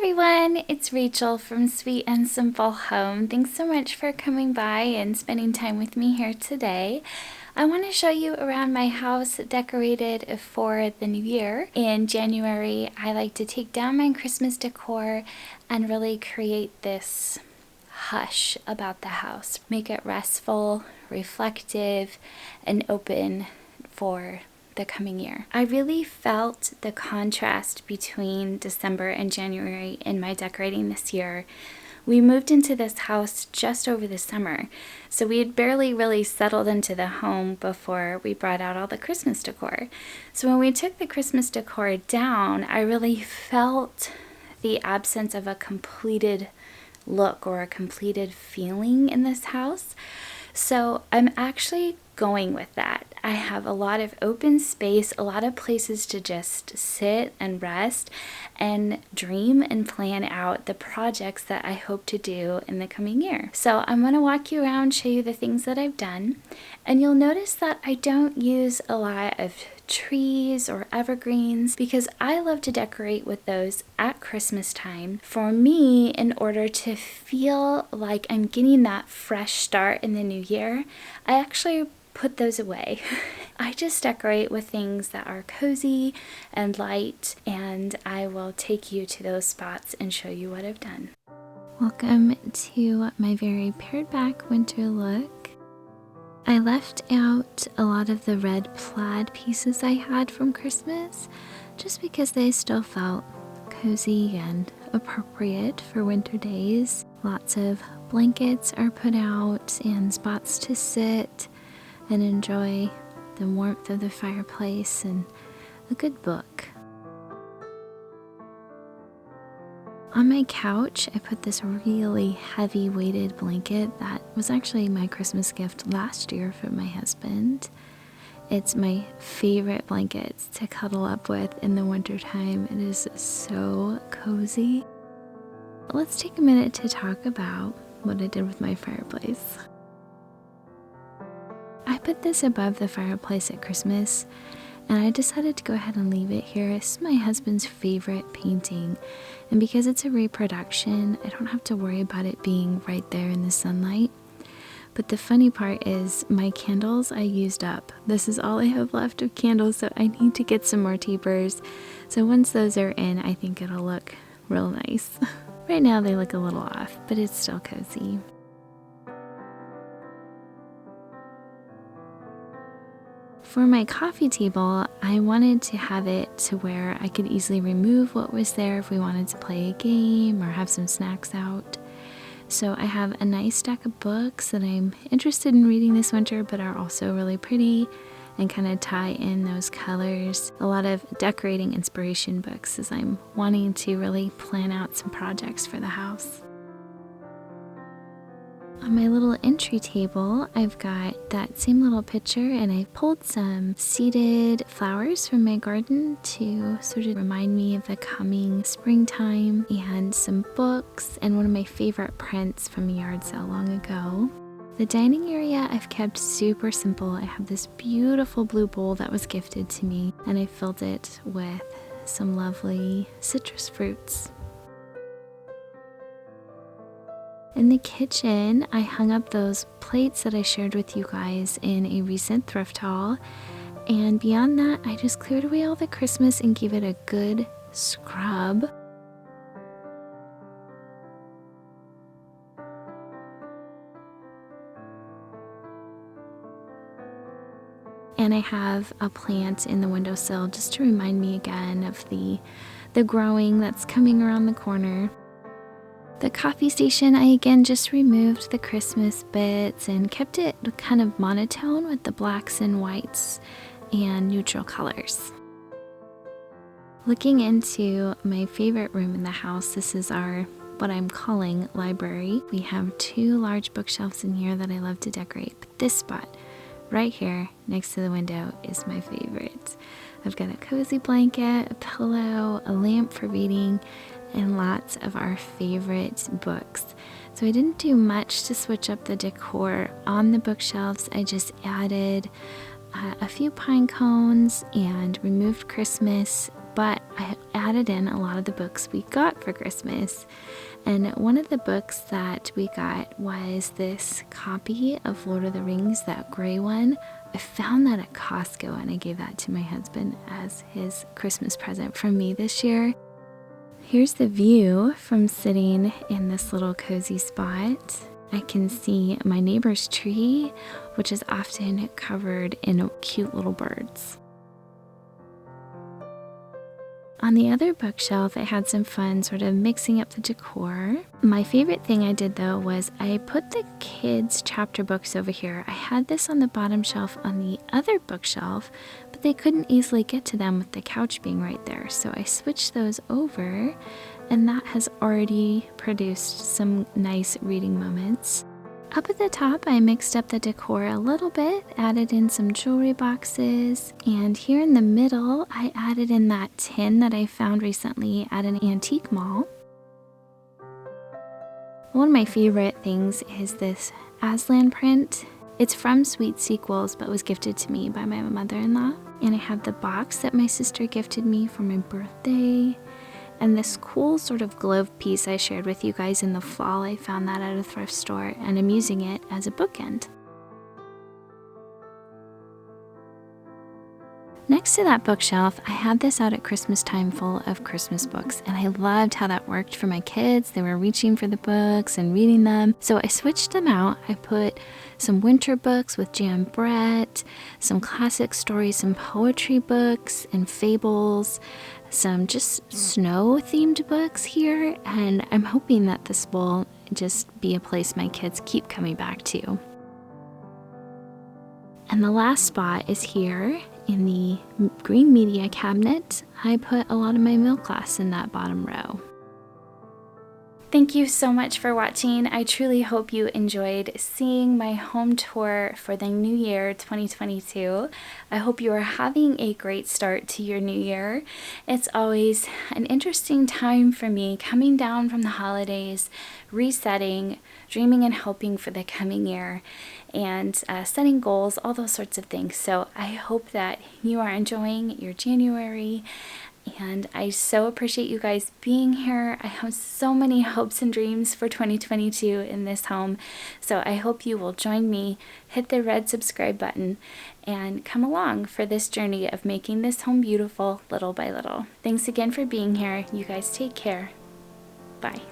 everyone, it's Rachel from Sweet and Simple Home. Thanks so much for coming by and spending time with me here today. I want to show you around my house decorated for the new year. In January, I like to take down my Christmas decor and really create this hush about the house. Make it restful, reflective, and open for the coming year. I really felt the contrast between December and January in my decorating this year. We moved into this house just over the summer, so we had barely really settled into the home before we brought out all the Christmas decor. So when we took the Christmas decor down, I really felt the absence of a completed look or a completed feeling in this house. So I'm actually going with that. I have a lot of open space, a lot of places to just sit and rest and dream and plan out the projects that I hope to do in the coming year. So I'm going to walk you around, show you the things that I've done, and you'll notice that I don't use a lot of trees or evergreens because I love to decorate with those at Christmas time. For me, in order to feel like I'm getting that fresh start in the new year, I actually put those away. I just decorate with things that are cozy and light, and I will take you to those spots and show you what I've done. Welcome to my very pared back winter look. I left out a lot of the red plaid pieces I had from Christmas just because they still felt cozy and appropriate for winter days. Lots of blankets are put out and spots to sit and enjoy the warmth of the fireplace and a good book. On my couch, I put this really heavy weighted blanket that was actually my Christmas gift last year from my husband. It's my favorite blanket to cuddle up with in the wintertime. It is so cozy. Let's take a minute to talk about what I did with my fireplace. I put this above the fireplace at Christmas, and I decided to go ahead and leave it here. It's my husband's favorite painting, and because it's a reproduction, I don't have to worry about it being right there in the sunlight. But the funny part is my candles I used up. This is all I have left of candles, so I need to get some more tapers. So once those are in, I think it'll look real nice. Right now they look a little off, but it's still cozy. For my coffee table, I wanted to have it to where I could easily remove what was there if we wanted to play a game or have some snacks out. So I have a nice stack of books that I'm interested in reading this winter but are also really pretty and kind of tie in those colors. A lot of decorating inspiration books as I'm wanting to really plan out some projects for the house. On my little entry table, I've got that same little picture, and I pulled some seeded flowers from my garden to sort of remind me of the coming springtime, and some books and one of my favorite prints from a yard sale long ago. The dining area I've kept super simple. I have this beautiful blue bowl that was gifted to me, and I filled it with some lovely citrus fruits. In the kitchen, I hung up those plates that I shared with you guys in a recent thrift haul, and beyond that, I just cleared away all the Christmas and gave it a good scrub. And I have a plant in the windowsill just to remind me again of the growing that's coming around the corner. The coffee station, I again just removed the Christmas bits and kept it kind of monotone with the blacks and whites and neutral colors. Looking into my favorite room in the house, this is our, what I'm calling, library. We have 2 large bookshelves in here that I love to decorate, but this spot right here next to the window is my favorite. I've got a cozy blanket, a pillow, a lamp for reading, and lots of our favorite books. So I didn't do much to switch up the decor on the bookshelves. I just added a few pine cones and removed Christmas, but I added in a lot of the books we got for Christmas. And one of the books that we got was this copy of Lord of the Rings, that gray one. I found that at Costco and I gave that to my husband as his Christmas present from me this year. Here's the view from sitting in this little cozy spot. I can see my neighbor's tree, which is often covered in cute little birds. On the other bookshelf, I had some fun sort of mixing up the decor. My favorite thing I did though was I put the kids' chapter books over here. I had this on the bottom shelf on the other bookshelf, but they couldn't easily get to them with the couch being right there. So I switched those over, and that has already produced some nice reading moments. Up at the top, I mixed up the decor a little bit, added in some jewelry boxes, and here in the middle, I added in that tin that I found recently at an antique mall. One of my favorite things is this Aslan print. It's from Sweet Sequels, but was gifted to me by my mother-in-law. And I have the box that my sister gifted me for my birthday. And this cool sort of glove piece I shared with you guys in the fall. I found that at a thrift store, and I'm using it as a bookend. Next to that bookshelf, I had this out at Christmas time full of Christmas books, and I loved how that worked for my kids. They were reaching for the books and reading them. So I switched them out. I put some winter books with Jan Brett, some classic stories, some poetry books and fables, some just snow-themed books here, and I'm hoping that this will just be a place my kids keep coming back to. And the last spot is here in the green media cabinet. I put a lot of my milk glass in that bottom row. Thank you so much for watching. I truly hope you enjoyed seeing my home tour for the new year 2022. I hope you are having a great start to your new year. It's always an interesting time for me, coming down from the holidays, resetting, dreaming and hoping for the coming year, and setting goals, all those sorts of things. So I hope that you are enjoying your January. And I so appreciate you guys being here. I have so many hopes and dreams for 2022 in this home. So I hope you will join me, hit the red subscribe button, and come along for this journey of making this home beautiful little by little. Thanks again for being here. You guys take care. Bye.